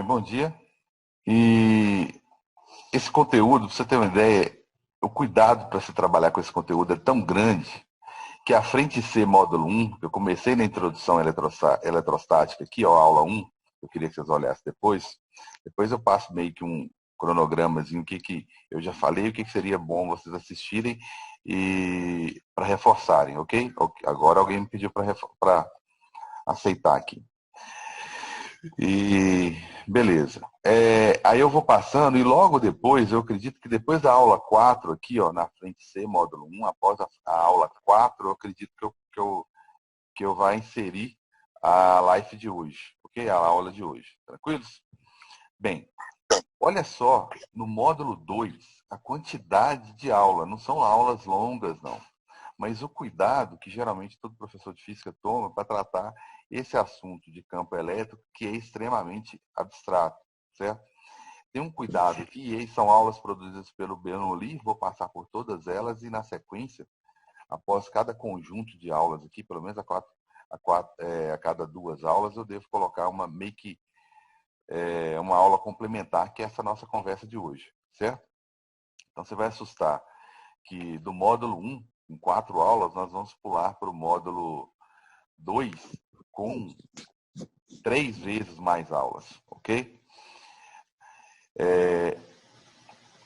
Bem, bom dia. E esse conteúdo, pra você ter uma ideia, o cuidado para se trabalhar com esse conteúdo é tão grande que a frente C módulo 1, eu comecei na introdução eletrostática aqui, ó, aula 1, eu queria que vocês olhassem depois eu passo meio que um cronogramazinho, o que eu já falei, o que seria bom vocês assistirem e para reforçarem, ok? Agora alguém me pediu para aceitar aqui. E beleza. Aí eu vou passando e logo depois, eu acredito que depois da aula 4 aqui, ó, na frente C, módulo 1, após a aula 4, eu acredito que eu vá inserir a live de hoje, ok? A aula de hoje. Tranquilos? Bem, olha só, no módulo 2, a quantidade de aula, não são aulas longas, não. Mas o cuidado que geralmente todo professor de física toma para tratar esse assunto de campo elétrico, que é extremamente abstrato, certo? Tem um cuidado aqui, e são aulas produzidas pelo Bernoulli, vou passar por todas elas e na sequência, após cada conjunto de aulas aqui, pelo menos a cada 2 aulas, eu devo colocar uma aula complementar, que é essa nossa conversa de hoje, certo? Então você vai assustar que do módulo 1, em 4 aulas, nós vamos pular para o módulo 2 com 3 vezes mais aulas, ok?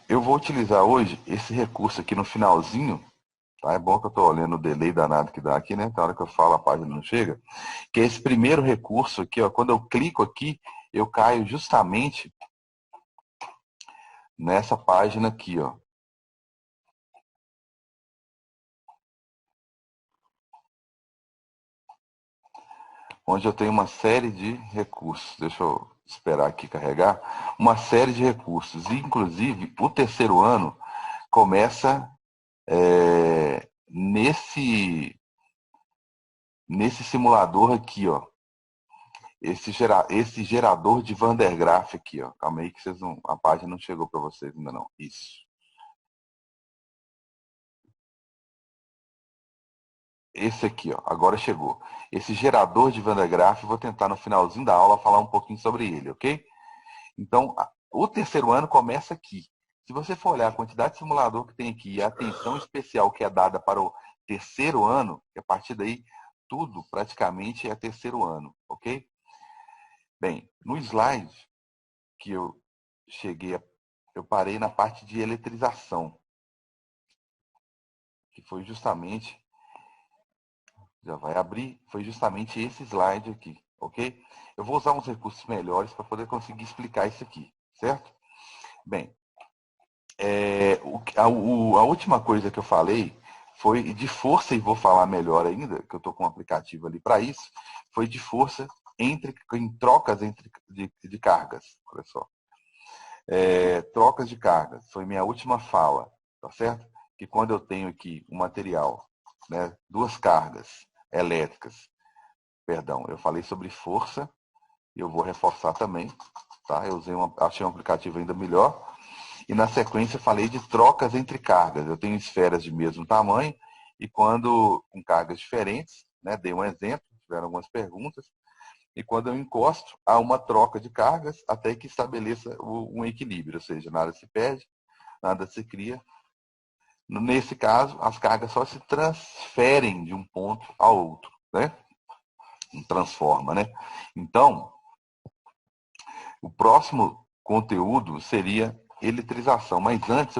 Eu vou utilizar hoje esse recurso aqui no finalzinho, tá? É bom que eu estou olhando o delay danado que dá aqui, né? Na hora que eu falo a página não chega. Que é esse primeiro recurso aqui, ó. Quando eu clico aqui, eu caio justamente nessa página aqui, ó. Onde eu tenho uma série de recursos. Deixa eu esperar aqui carregar. Uma série de recursos. E, inclusive, o terceiro ano começa nesse simulador aqui, ó. Esse gerador de Van der Graaf aqui, ó. Calma aí que a página não chegou para vocês ainda não. Isso. Esse aqui, ó, agora chegou. Esse gerador de Van der Graaf, vou tentar no finalzinho da aula falar um pouquinho sobre ele, ok? Então, o terceiro ano começa aqui. Se você for olhar a quantidade de simulador que tem aqui e a atenção especial que é dada para o terceiro ano, que a partir daí tudo praticamente é terceiro ano, ok? Bem, no slide que eu parei na parte de eletrização, que foi justamente, já vai abrir, foi justamente esse slide aqui, ok? Eu vou usar uns recursos melhores para poder conseguir explicar isso aqui, certo? Bem, a última coisa que eu falei foi de força, e vou falar melhor ainda, que eu estou com um aplicativo ali para isso, foi de força em trocas de cargas. Olha só. Trocas de cargas, foi minha última fala, tá certo? Que quando eu tenho aqui um material, né, 2 cargas elétricas, perdão, eu falei sobre força, e eu vou reforçar também, tá? Eu achei um aplicativo ainda melhor. E na sequência falei de trocas entre cargas. Eu tenho esferas de mesmo tamanho e quando com cargas diferentes, né, dei um exemplo, tiveram algumas perguntas, e quando eu encosto, há uma troca de cargas até que estabeleça um equilíbrio, ou seja, nada se perde, nada se cria. Nesse caso, as cargas só se transferem de um ponto ao outro, né? Transforma, né? Então, o próximo conteúdo seria eletrização, mas antes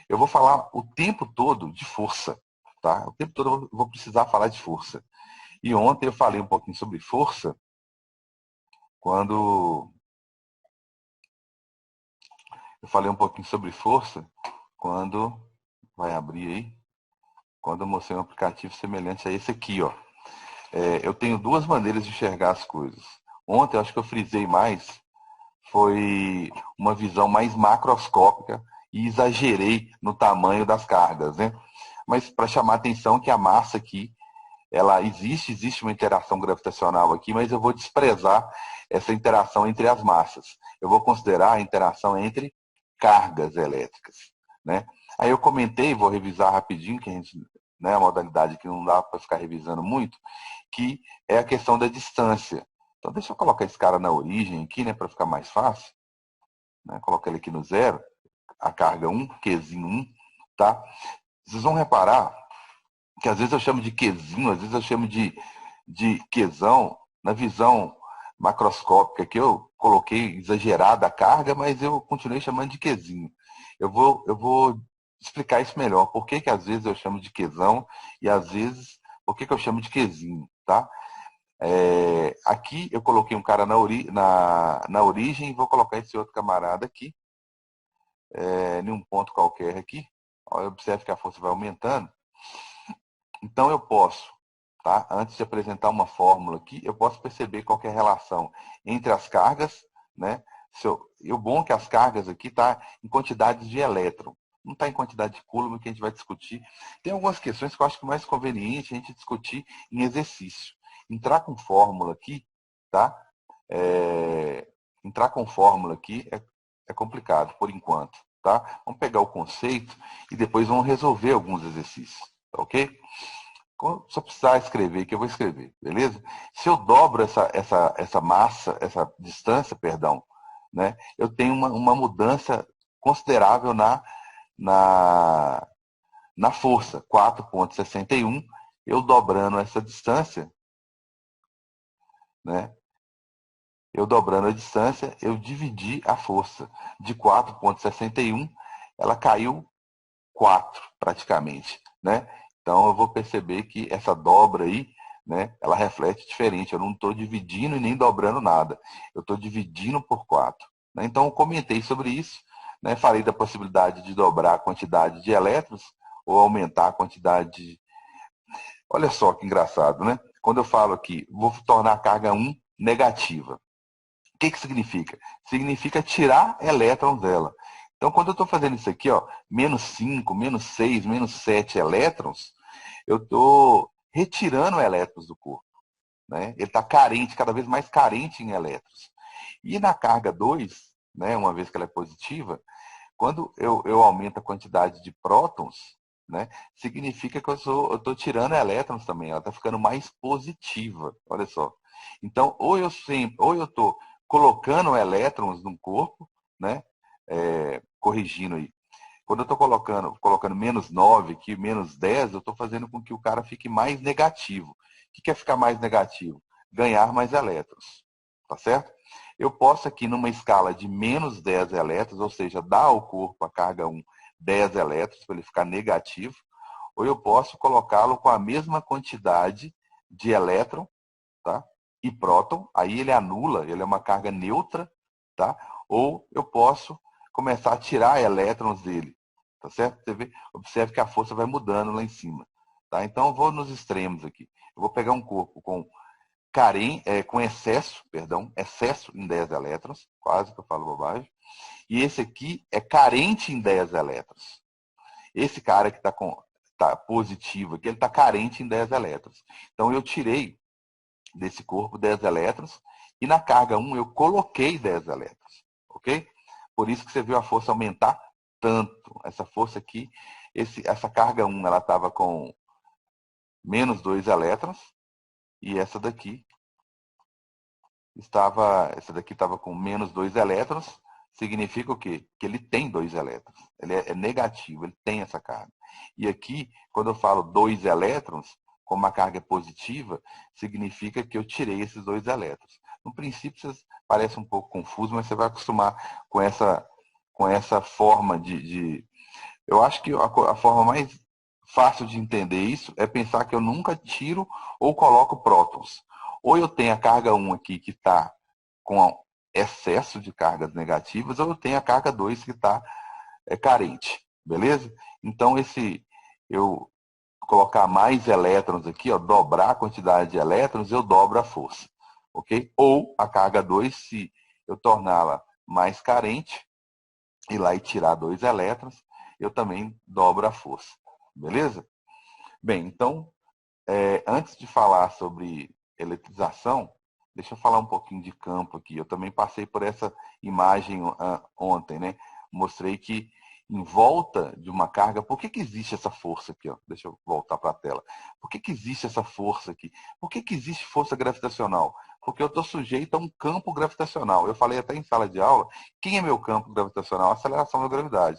eu vou falar o tempo todo de força, tá? O tempo todo eu vou precisar falar de força. E ontem eu falei um pouquinho sobre força, quando vai abrir aí, quando eu mostrei um aplicativo semelhante a esse aqui, ó. Eu tenho 2 maneiras de enxergar as coisas. Ontem eu acho que eu frisei mais, foi uma visão mais macroscópica e exagerei no tamanho das cargas, né? Mas para chamar a atenção que a massa aqui, ela existe uma interação gravitacional aqui, mas eu vou desprezar essa interação entre as massas. Eu vou considerar a interação entre cargas elétricas, né? Aí eu comentei, vou revisar rapidinho, que a gente, né, a modalidade que não dá para ficar revisando muito, que é a questão da distância. Então, deixa eu colocar esse cara na origem aqui, né, para ficar mais fácil. Né? Colocar ele aqui no 0, a carga 1, Qzinho 1, tá? Vocês vão reparar que às vezes eu chamo de Qzinho, às vezes eu chamo de Qzão, na visão macroscópica que eu coloquei exagerada a carga, mas eu continuei chamando de Qzinho. Eu vou explicar isso melhor. Por que às vezes eu chamo de Qzão e às vezes por que eu chamo de Qzinho, tá? Aqui eu coloquei um cara na origem e vou colocar esse outro camarada aqui, em um ponto qualquer aqui. Observe que a força vai aumentando. Então eu posso, tá? Antes de apresentar uma fórmula aqui, eu posso perceber qual é a relação entre as cargas, né? O bom é que as cargas aqui tá em quantidades de elétron, não está em quantidade de coulomb, que a gente vai discutir. Tem algumas questões que eu acho que é mais conveniente a gente discutir em exercício. Entrar com fórmula aqui, tá? Entrar com fórmula aqui é complicado, por enquanto, tá? Vamos pegar o conceito e depois vamos resolver alguns exercícios, tá ok? Só precisar escrever, que eu vou escrever, beleza? Se eu dobro essa massa, essa distância, perdão, né, eu tenho uma mudança considerável na força, 4,61. Eu dobrando essa distância, né, eu dividi a força de 4,61, ela caiu 4 praticamente, né? Então eu vou perceber que essa dobra aí, né, ela reflete diferente. Eu não estou dividindo e nem dobrando nada. Eu estou dividindo por 4. Né? Então eu comentei sobre isso, né? Falei da possibilidade de dobrar a quantidade de elétrons ou aumentar a quantidade de... Olha só que engraçado, né? Quando eu falo aqui, vou tornar a carga 1 negativa. O que significa? Significa tirar elétrons dela. Então, quando eu estou fazendo isso aqui, ó, menos 5, menos 6, menos 7 elétrons, eu estou retirando elétrons do corpo. Né? Ele está carente, cada vez mais carente em elétrons. E na carga 2, né, uma vez que ela é positiva, quando eu aumento a quantidade de prótons, né, significa que eu estou tirando elétrons também, ela está ficando mais positiva. Olha só. Então, ou eu estou colocando elétrons no corpo, né, corrigindo aí. Quando eu estou colocando menos 9 aqui, menos 10, eu estou fazendo com que o cara fique mais negativo. O que é ficar mais negativo? Ganhar mais elétrons. Tá certo? Eu posso aqui numa escala de menos 10 elétrons, ou seja, dar ao corpo a carga 1 10 elétrons para ele ficar negativo, ou eu posso colocá-lo com a mesma quantidade de elétron, tá? E próton, aí ele anula, ele é uma carga neutra, tá? Ou eu posso começar a tirar elétrons dele, tá certo? Você vê, observe que a força vai mudando lá em cima, tá? Então eu vou nos extremos aqui. Eu vou pegar um corpo com excesso em 10 elétrons, quase que eu falo bobagem, e esse aqui é carente em 10 elétrons. Esse cara que tá positivo aqui, ele está carente em 10 elétrons. Então eu tirei desse corpo 10 elétrons e na carga 1 eu coloquei 10 elétrons, ok? Por isso que você viu a força aumentar tanto. Essa força aqui, essa carga 1, ela estava com menos 2 elétrons e essa daqui estava com menos 2 elétrons, significa o quê? Que ele tem 2 elétrons. Ele é negativo, ele tem essa carga. E aqui, quando eu falo 2 elétrons, como a carga é positiva, significa que eu tirei esses 2 elétrons. No princípio, parece um pouco confuso, mas você vai acostumar com essa forma de... Eu acho que a forma mais fácil de entender isso é pensar que eu nunca tiro ou coloco prótons. Ou eu tenho a carga 1 aqui que está com excesso de cargas negativas, ou eu tenho a carga 2 que está carente. Beleza? Então, eu colocar mais elétrons aqui, ó, dobrar a quantidade de elétrons, eu dobro a força. Ok? Ou a carga 2, se eu torná-la mais carente, ir lá e tirar 2 elétrons, eu também dobro a força. Beleza? Bem, então, antes de falar sobre eletrização, deixa eu falar um pouquinho de campo aqui. Eu também passei por essa imagem ontem, né? Mostrei que em volta de uma carga, por que existe essa força aqui? Ó? Deixa eu voltar para a tela. Por que existe essa força aqui? Por que existe força gravitacional? Porque eu estou sujeito a um campo gravitacional. Eu falei até em sala de aula, quem é meu campo gravitacional? A aceleração da gravidade.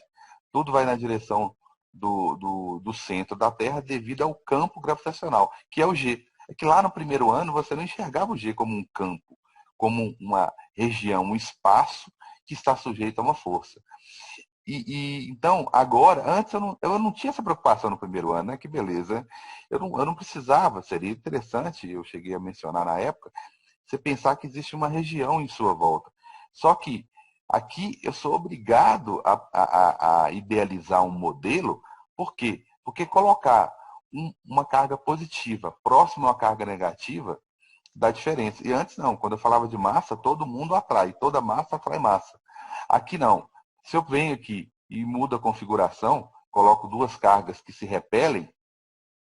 Tudo vai na direção do centro da Terra devido ao campo gravitacional, que é o G. É que lá no primeiro ano você não enxergava o G como um campo, como uma região, um espaço que está sujeito a uma força. Então, agora, antes eu não tinha essa preocupação no primeiro ano, né? Que beleza. Eu não precisava, seria interessante, eu cheguei a mencionar na época, você pensar que existe uma região em sua volta. Só que aqui eu sou obrigado a idealizar um modelo, por quê? Porque colocar uma carga positiva próxima a uma carga negativa dá diferença. E antes não, quando eu falava de massa, todo mundo atrai, toda massa atrai massa. Aqui não. Se eu venho aqui e mudo a configuração, coloco duas cargas que se repelem,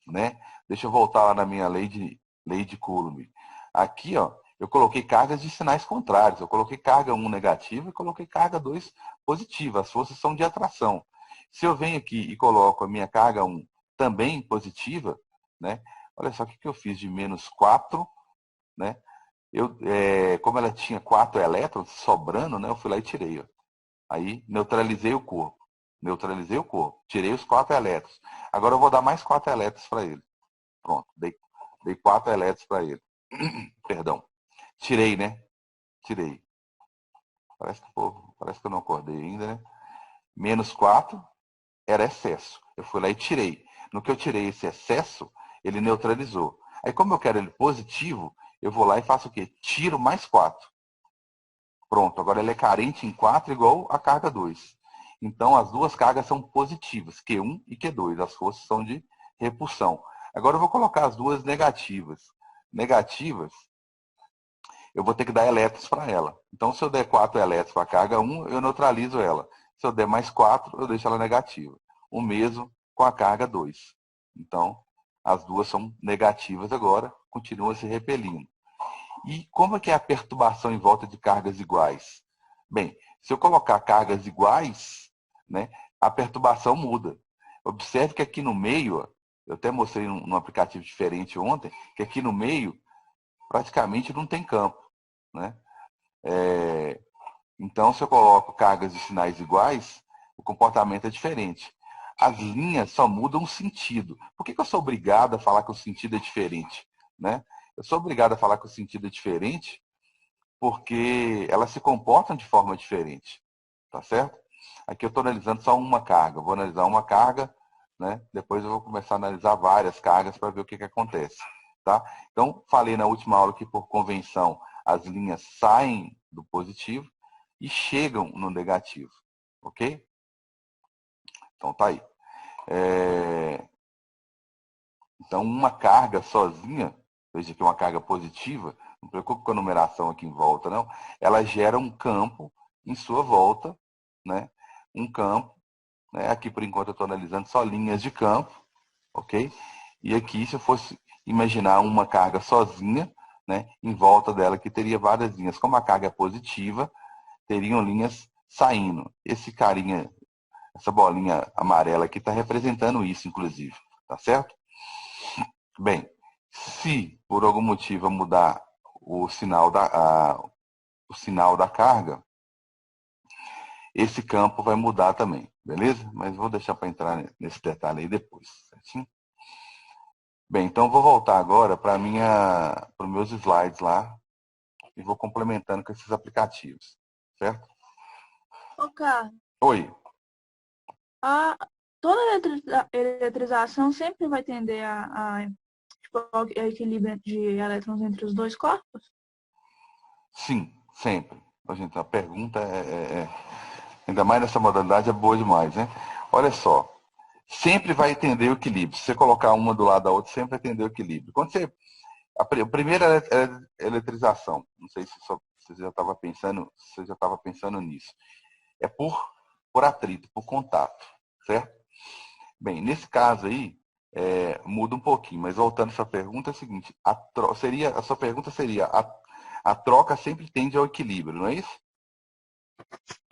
né? Deixa eu voltar lá na minha lei de Coulomb. Aqui, ó, eu coloquei cargas de sinais contrários. Eu coloquei carga 1 negativa e coloquei carga 2 positiva. As forças são de atração. Se eu venho aqui e coloco a minha carga 1 também positiva, né? Olha só o que eu fiz de menos 4, né? Como ela tinha 4 elétrons sobrando, né? Eu fui lá e tirei. Ó. Aí neutralizei o corpo. Neutralizei o corpo. Tirei os 4 elétrons. Agora eu vou dar mais 4 elétrons para ele. Pronto. Dei 4 elétrons para ele. Perdão. Tirei, né? Tirei. Parece que eu não acordei ainda, né? Menos 4 era excesso. Eu fui lá e tirei. No que eu tirei esse excesso, ele neutralizou. Aí, como eu quero ele positivo, eu vou lá e faço o quê? Tiro mais 4. Pronto, agora ele é carente em 4 igual a carga 2. Então, as duas cargas são positivas, Q1 e Q2. As forças são de repulsão. Agora eu vou colocar as duas negativas. Negativas, eu vou ter que dar elétrons para ela. Então, se eu der 4 elétrons para a carga 1, eu neutralizo ela. Se eu der mais 4, eu deixo ela negativa. O mesmo com a carga 2. Então, as duas são negativas agora, continuam se repelindo. E como é que é a perturbação em volta de cargas iguais? Bem, se eu colocar cargas iguais, né, a perturbação muda. Observe que aqui no meio, eu até mostrei num aplicativo diferente ontem, que aqui no meio praticamente não tem campo. Né? Então, se eu coloco cargas de sinais iguais, o comportamento é diferente. As linhas só mudam o sentido. Por que eu sou obrigado a falar que o sentido é diferente? Né? Eu sou obrigado a falar que o sentido é diferente porque elas se comportam de forma diferente. Tá certo? Aqui eu estou analisando só uma carga. Vou analisar uma carga, né? Depois eu vou começar a analisar várias cargas para ver o que acontece. Tá? Então, falei na última aula que, por convenção, as linhas saem do positivo e chegam no negativo. Ok? Então, tá aí. Então, uma carga sozinha, veja que é uma carga positiva, não preocupe com a numeração aqui em volta, não. Ela gera um campo em sua volta, né? Um campo, né? Aqui, por enquanto, eu estou analisando só linhas de campo, ok? E aqui, se eu fosse imaginar uma carga sozinha, né? Em volta dela, que teria várias linhas. Como a carga é positiva, teriam linhas saindo. Esse carinha, essa bolinha amarela aqui está representando isso, inclusive. Tá certo? Bem, se por algum motivo eu mudar o sinal da carga, esse campo vai mudar também, beleza? Mas vou deixar para entrar nesse detalhe aí depois, certinho? Bem, então vou voltar agora para os meus slides lá e vou complementando com esses aplicativos, certo? Ô, Carlos, Oi. a, toda eletrização sempre vai tender tipo, ao equilíbrio de elétrons entre os dois corpos? Sim, sempre. Gente, a pergunta ainda mais nessa modalidade, é boa demais, né? Olha só, sempre vai entender o equilíbrio. Se você colocar uma do lado da outra, sempre vai entender o equilíbrio. Quando você a primeira é eletrização. Não sei se você já estava pensando nisso. É por atrito, por contato, certo? Bem, nesse caso aí, muda um pouquinho, mas voltando à sua pergunta, é o seguinte, a sua pergunta seria, a troca sempre tende ao equilíbrio, não é isso?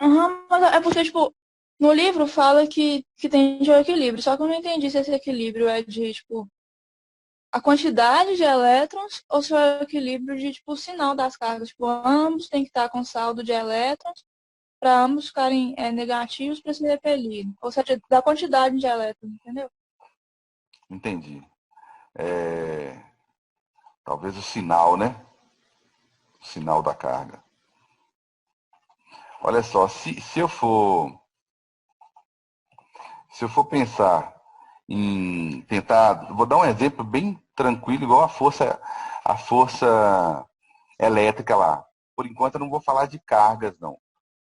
Uhum, mas é porque, tipo, no livro fala que tende ao equilíbrio, só que eu não entendi se esse equilíbrio é de, tipo, a quantidade de elétrons ou se é o equilíbrio de, tipo, o sinal das cargas. Tipo, ambos têm que estar com saldo de elétrons para ambos ficarem negativos para se repelir. Ou seja, da quantidade de elétrons, entendeu? Entendi. Talvez o sinal, né? O sinal da carga. Olha só, se eu for pensar em tentar, vou dar um exemplo bem tranquilo, igual a força elétrica lá. Por enquanto eu não vou falar de cargas, não.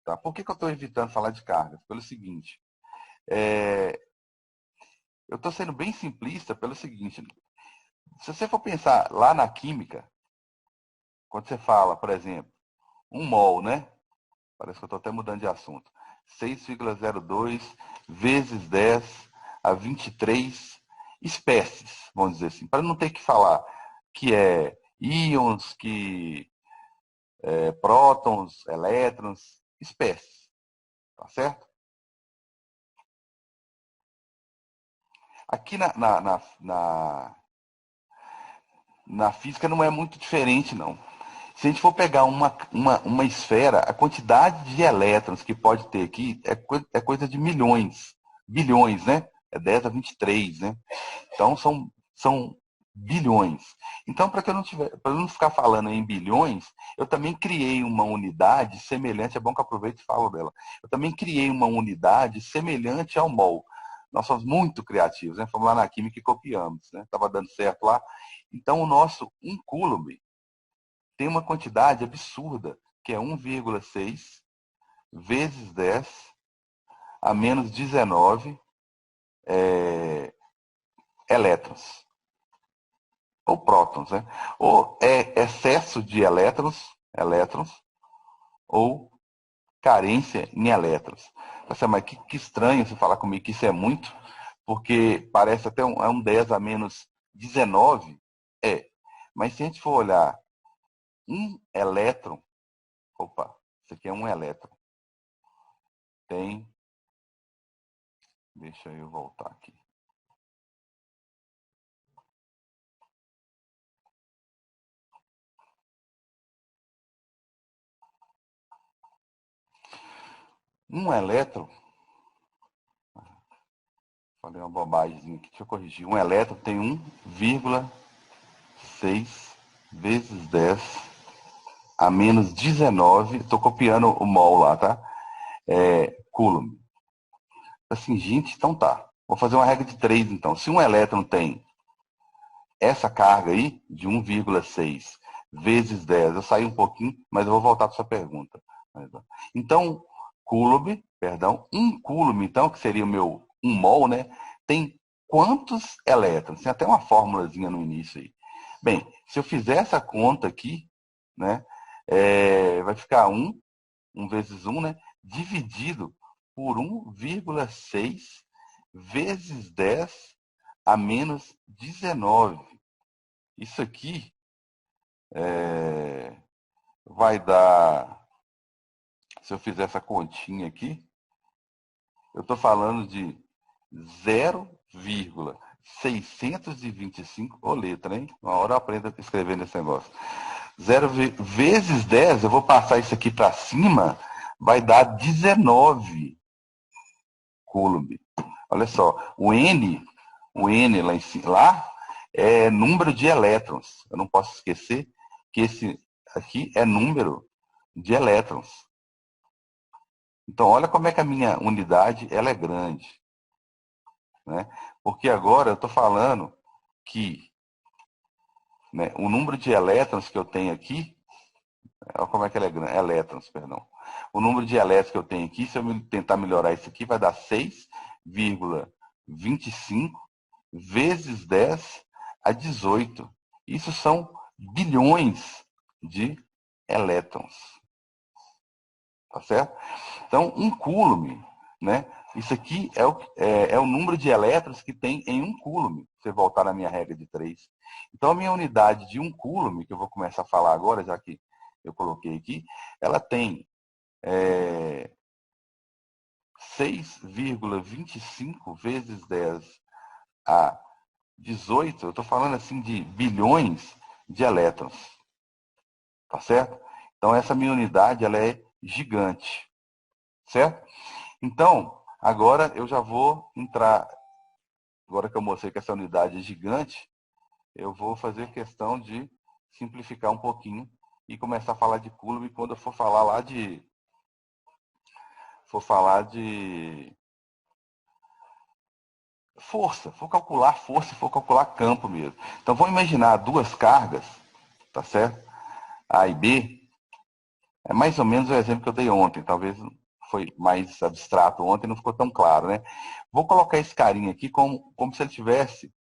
Tá? Por que eu estou evitando falar de cargas? Pelo seguinte, eu estou sendo bem simplista pelo seguinte, se você for pensar lá na química, quando você fala, por exemplo, 1 mol, né? Parece que eu estou até mudando de assunto. 6,02 vezes 10 a 23 espécies, vamos dizer assim, para não ter que falar que é íons, que prótons, elétrons, espécies, tá certo? Aqui na física não é muito diferente, não. Se a gente for pegar uma esfera, a quantidade de elétrons que pode ter aqui é coisa de milhões, bilhões, né? É 10 a 23, né? Então são bilhões. Então, para eu não ficar falando em bilhões, eu também criei uma unidade semelhante, é bom que eu aproveite e falo dela. Eu também criei uma unidade semelhante ao mol. Nós somos muito criativos, né? Fomos lá na química e copiamos, né? Estava dando certo lá. Então, o nosso 1 coulomb tem uma quantidade absurda, que é 1,6 vezes 10 a menos 19 elétrons. Ou prótons, né? Ou é excesso de elétrons, ou carência em elétrons. Você, mas que estranho você falar comigo que isso é muito, porque parece até um 10 a menos 19. É. Mas se a gente for olhar um elétron, opa, isso aqui é um elétron. Tem, deixa eu voltar aqui. Um elétron, falei uma bobagem aqui, deixa eu corrigir. Um elétron tem 1,6 vezes 10 a menos 19, estou copiando o mol lá, tá? Coulomb. Assim, gente, então tá. Vou fazer uma regra de 3, então. Se um elétron tem essa carga aí, de 1,6 vezes 10, eu saí um pouquinho, mas eu vou voltar para sua pergunta. Então, Coulomb, perdão, 1 coulomb, então, que seria o meu 1 mol, né? Tem quantos elétrons? Tem até uma fórmulazinha no início aí. Bem, se eu fizer essa conta aqui, né? Vai ficar 1 vezes 1, né? Dividido por 1,6 vezes 10 a menos 19. Isso aqui vai dar, se eu fizer essa continha aqui, eu estou falando de 0,625, ô letra, hein? Uma hora eu aprendo a escrever nesse negócio. 0 vezes 10, eu vou passar isso aqui para cima, vai dar 19 coulomb. Olha só, o N lá em cima, lá é número de elétrons. Eu não posso esquecer que esse aqui é número de elétrons. Então, olha como é que a minha unidade ela é grande. Né? Porque agora eu estou falando que, né, o número de elétrons que eu tenho aqui, olha como é que ela é grande, elétrons, perdão. O número de elétrons que eu tenho aqui, se eu tentar melhorar isso aqui, vai dar 6,25 vezes 10 a 18. Isso são bilhões de elétrons. Tá certo? Então, 1 coulomb, né? Isso aqui é o número de elétrons que tem em 1 coulomb, se você voltar na minha regra de 3. Então, a minha unidade de 1 coulomb, que eu vou começar a falar agora, já que eu coloquei aqui, ela tem 6,25 vezes 10 a 18, eu estou falando assim de bilhões de elétrons. Tá certo? Então, essa minha unidade, ela é gigante. Certo? Então, agora eu já vou entrar, agora que eu mostrei que essa unidade é gigante, eu vou fazer questão de simplificar um pouquinho e começar a falar de Coulomb quando eu for falar lá de força, força e for calcular campo mesmo. Então vamos imaginar duas cargas, tá certo? A e B, é mais ou menos o exemplo que eu dei ontem, talvez foi mais abstrato ontem, não ficou tão claro, né? Vou colocar esse carinha aqui como se ele tivesse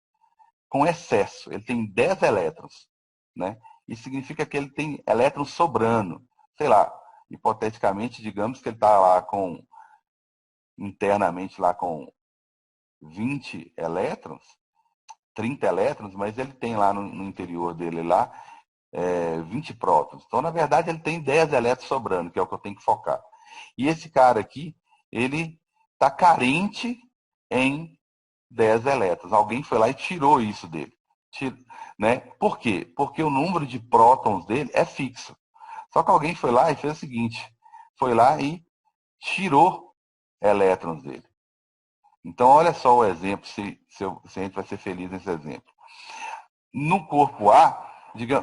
com excesso. Ele tem 10 elétrons, né? Isso significa que ele tem elétrons sobrando. Sei lá, hipoteticamente, digamos que ele está lá internamente lá com 20 elétrons, 30 elétrons, mas ele tem lá no interior dele lá 20 prótons. Então, na verdade, ele tem 10 elétrons sobrando, que é o que eu tenho que focar. E esse cara aqui, ele está carente em 10 elétrons. Alguém foi lá e tirou isso dele. Né? Por quê? Porque o número de prótons dele é fixo. Só que alguém foi lá e fez o seguinte, foi lá e tirou elétrons dele. Então, olha só o exemplo, se a gente vai ser feliz nesse exemplo. No corpo A,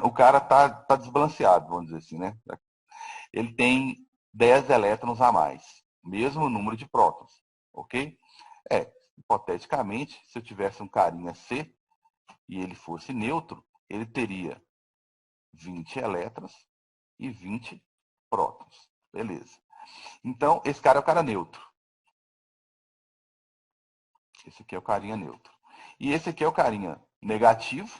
o cara está desbalanceado, vamos dizer assim, né? Ele tem 10 elétrons a mais, mesmo número de prótons, ok? Hipoteticamente, se eu tivesse um carinha C e ele fosse neutro, ele teria 20 elétrons e 20 prótons, beleza? Então, esse cara é o cara neutro. Esse aqui é o carinha neutro. E esse aqui é o carinha negativo,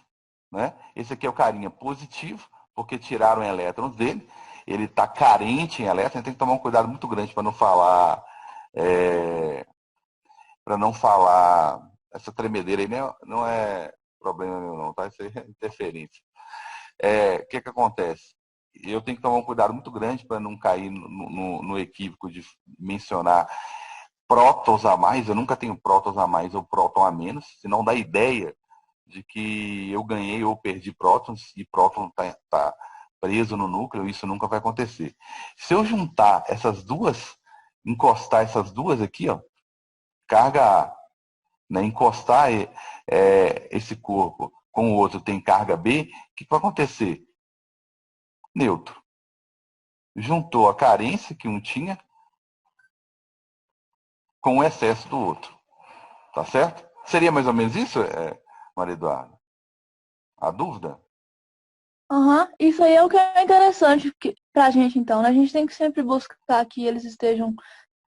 né? Esse aqui é o carinha positivo, porque tiraram elétrons dele. Ele está carente em elétrons, tem que tomar um cuidado muito grande para não falar. Para não falar. Essa tremedeira aí não é problema meu, não, tá? Isso aí é interferência. O que acontece? Eu tenho que tomar um cuidado muito grande para não cair no equívoco de mencionar prótons a mais. Eu nunca tenho prótons a mais ou próton a menos, senão dá ideia de que eu ganhei ou perdi prótons e próton está preso no núcleo, isso nunca vai acontecer. Se eu juntar essas duas, encostar essas duas aqui, ó, carga A, né, encostar esse corpo com o outro tem carga B, o que vai acontecer? Neutro. Juntou a carência que um tinha com o excesso do outro. Tá certo? Seria mais ou menos isso, Maria Eduarda? A dúvida? Uhum. Isso aí é o que é interessante pra gente, então, né? A gente tem que sempre buscar que eles estejam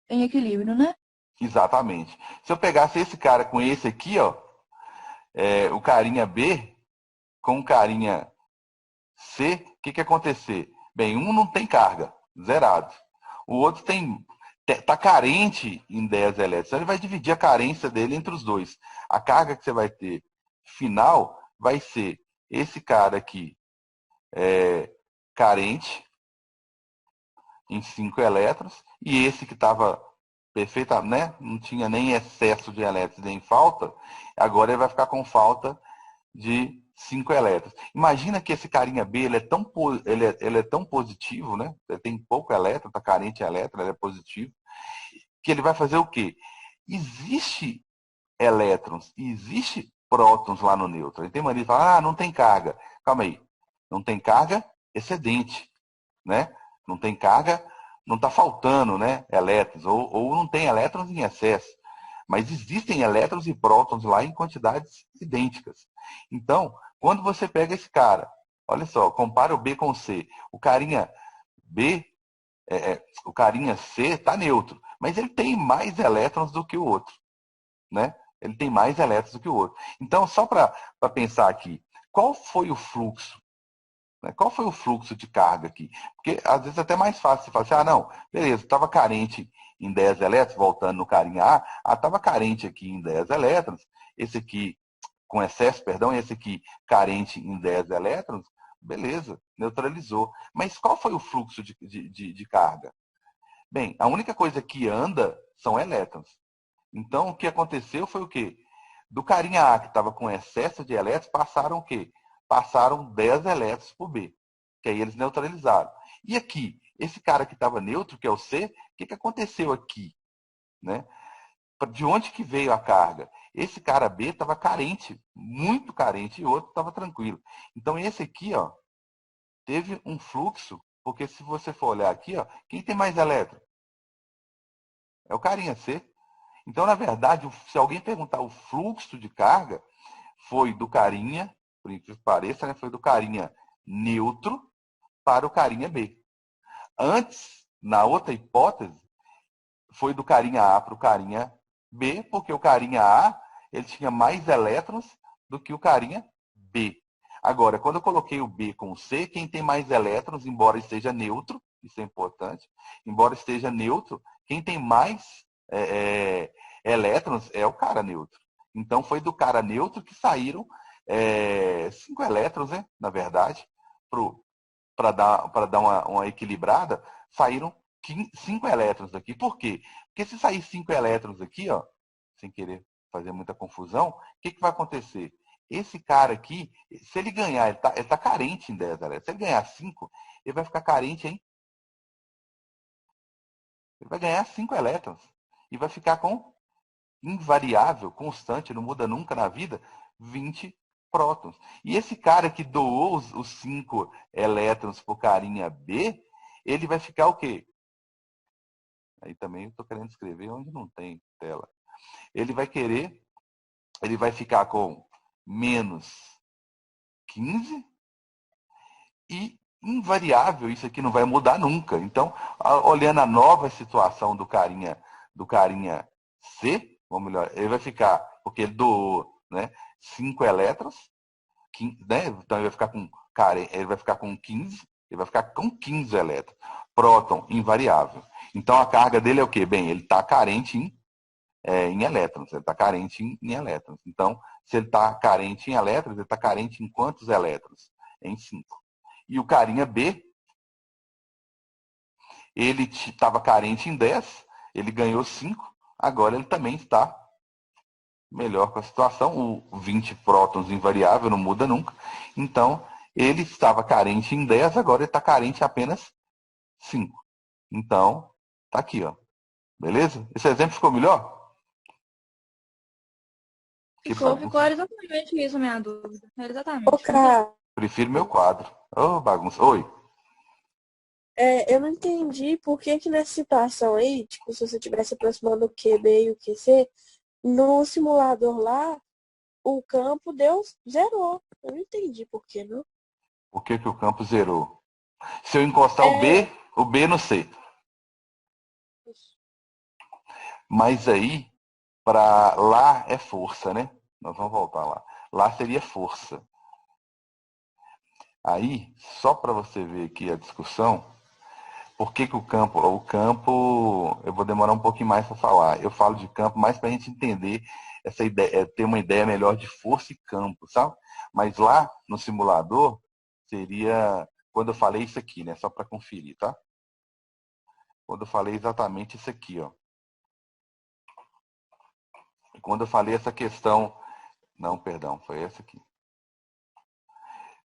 em equilíbrio, né? Exatamente. Se eu pegasse esse cara com esse aqui, ó, o carinha B com o carinha C, o que ia acontecer? Bem, um não tem carga, zerado. O outro está carente em 10 elétrons. Então, ele vai dividir a carência dele entre os dois. A carga que você vai ter final vai ser esse cara aqui carente em 5 elétrons e esse que estava perfeita, né? Não tinha nem excesso de elétrons nem falta, agora ele vai ficar com falta de 5 elétrons. Imagina que esse carinha B ele é tão positivo, né? Ele tem pouco elétron, está carente em elétron, ele é positivo, que ele vai fazer o quê? Existe elétrons e existe prótons lá no nêutron. Ele tem mania de falar, não tem carga. Calma aí. Não tem carga excedente, né? Não tem carga, não está faltando, né? Elétrons, ou não tem elétrons em excesso. Mas existem elétrons e prótons lá em quantidades idênticas. Então, quando você pega esse cara, olha só, compara o B com o C. O carinha B, o carinha C está neutro, mas ele tem mais elétrons do que o outro, né? Ele tem mais elétrons do que o outro. Então, só para pensar aqui, qual foi o fluxo? Né? Qual foi o fluxo de carga aqui? Porque às vezes é até mais fácil você falar assim, não, beleza, estava carente em 10 elétrons, voltando no carinha A, estava carente aqui em 10 elétrons, esse aqui com excesso, perdão, esse aqui carente em 10 elétrons, beleza, neutralizou. Mas qual foi o fluxo de carga? Bem, a única coisa que anda são elétrons. Então, o que aconteceu foi o quê? Do carinha A, que estava com excesso de elétrons, passaram o quê? Passaram 10 elétrons para o B, que aí eles neutralizaram. E aqui, esse cara que estava neutro, que é o C, o que aconteceu aqui? Né? De onde que veio a carga? Esse cara B estava carente, muito carente, e o outro estava tranquilo. Então, esse aqui, ó, teve um fluxo, porque se você for olhar aqui, ó, quem tem mais elétron? É o carinha C. Então, na verdade, se alguém perguntar o fluxo de carga, foi do carinha, por incrível que pareça, né, foi do carinha neutro para o carinha B. Antes, na outra hipótese, foi do carinha A para o carinha B, porque o carinha A ele tinha mais elétrons do que o carinha B. Agora, quando eu coloquei o B com o C, quem tem mais elétrons, embora esteja neutro, isso é importante, embora esteja neutro, quem tem mais elétrons é o cara neutro. Então, foi do cara neutro que saíram 5 elétrons, né, na verdade, para dar uma equilibrada, saíram 5 elétrons aqui. Por quê? Porque se sair 5 elétrons aqui, ó, sem querer fazer muita confusão, o que vai acontecer? Esse cara aqui, se ele ganhar, ele tá carente em 10 elétrons. Se ele ganhar 5, ele vai ficar carente em... Ele vai ganhar 5 elétrons. E vai ficar com invariável, constante, não muda nunca na vida, 20 prótons. E esse cara que doou os 5 elétrons para o carinha B, ele vai ficar o quê? Aí também eu estou querendo escrever onde não tem tela. Ele vai ficar com menos 15 e invariável, isso aqui não vai mudar nunca. Então, olhando a nova situação do carinha C, ou melhor, ele vai ficar, porque ele doou, né, 5 elétrons, 15, né, então ele vai ficar com 15, ele vai ficar com 15 elétrons. Próton invariável. Então a carga dele é o quê? Bem, ele está carente em elétrons, ele está carente em elétrons. Então, se ele está carente em elétrons, ele está carente em quantos elétrons? Em 5. E o carinha B, ele estava carente em 10, ele ganhou 5, agora ele também está melhor com a situação. O 20 prótons invariável, não muda nunca. Então, ele estava carente em 10, agora ele está carente em apenas 5. Então, tá aqui, ó. Beleza? Esse exemplo ficou melhor? Ficou exatamente isso a minha dúvida. Ô, Exatamente. cara, Prefiro meu quadro. Ô, bagunça. Oi. eu não entendi por que que nessa situação aí, tipo, se você estivesse aproximando o QB e o QC, no simulador lá, o campo zerou. Eu não entendi por que, não. Por que o campo zerou? Se eu encostar o B no C. Mas aí, para lá é força, né? Nós vamos voltar lá. Lá seria força. Aí, só para você ver aqui a discussão, por que o campo, eu vou demorar um pouquinho mais para falar. Eu falo de campo mais para a gente entender essa ideia, ter uma ideia melhor de força e campo, sabe? Mas lá no simulador seria quando eu falei isso aqui, né? Só para conferir, tá? Quando eu falei exatamente isso aqui, ó. Quando eu falei essa questão, não, perdão, foi essa aqui.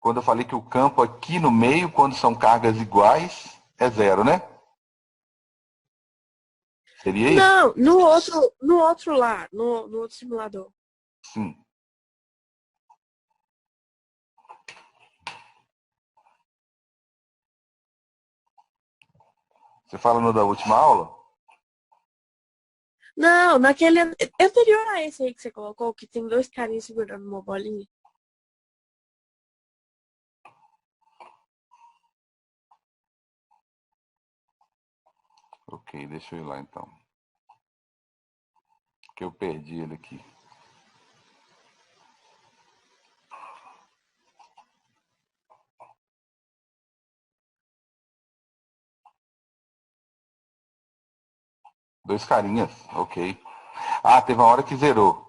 Quando eu falei que o campo aqui no meio, quando são cargas iguais, é zero, né? Seria isso? Não, no outro lá, no outro simulador. Sim. Você fala no da última aula? Não, naquele anterior a esse aí que você colocou, que tem 2 carinhas segurando uma bolinha. Ok, deixa eu ir lá então. Que eu perdi ele aqui. Dois carinhas, ok. Ah, teve uma hora que zerou.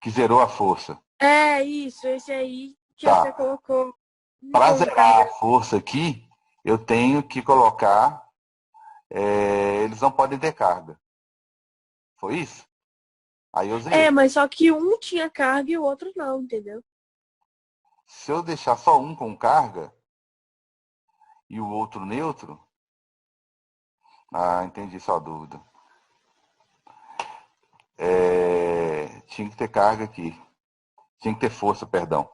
Que zerou a força. É isso, esse aí que Tá. você colocou. Para zerar a força aqui, eu tenho que colocar... eles não podem ter carga. Foi isso? Aí eu zerei. mas só que um tinha carga e o outro não, entendeu? Se eu deixar só um com carga e o outro neutro, entendi sua dúvida. Tinha que ter carga aqui. Tinha que ter força, perdão.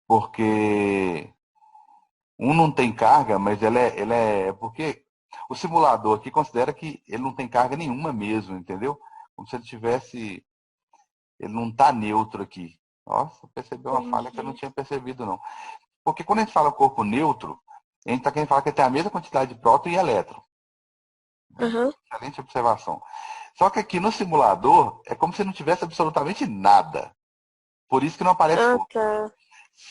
Porque um não tem carga, mas porque o simulador aqui considera que ele não tem carga nenhuma mesmo, entendeu? Como se ele tivesse. Ele não está neutro aqui. Nossa, percebeu uma falha que eu não tinha percebido, não. Porque quando a gente fala corpo neutro, a gente está querendo falar que ele tem a mesma quantidade de próton e elétron. Uhum. Excelente observação. Só que aqui no simulador é como se não tivesse absolutamente nada. Por isso que não aparece Ah, fogo. tá.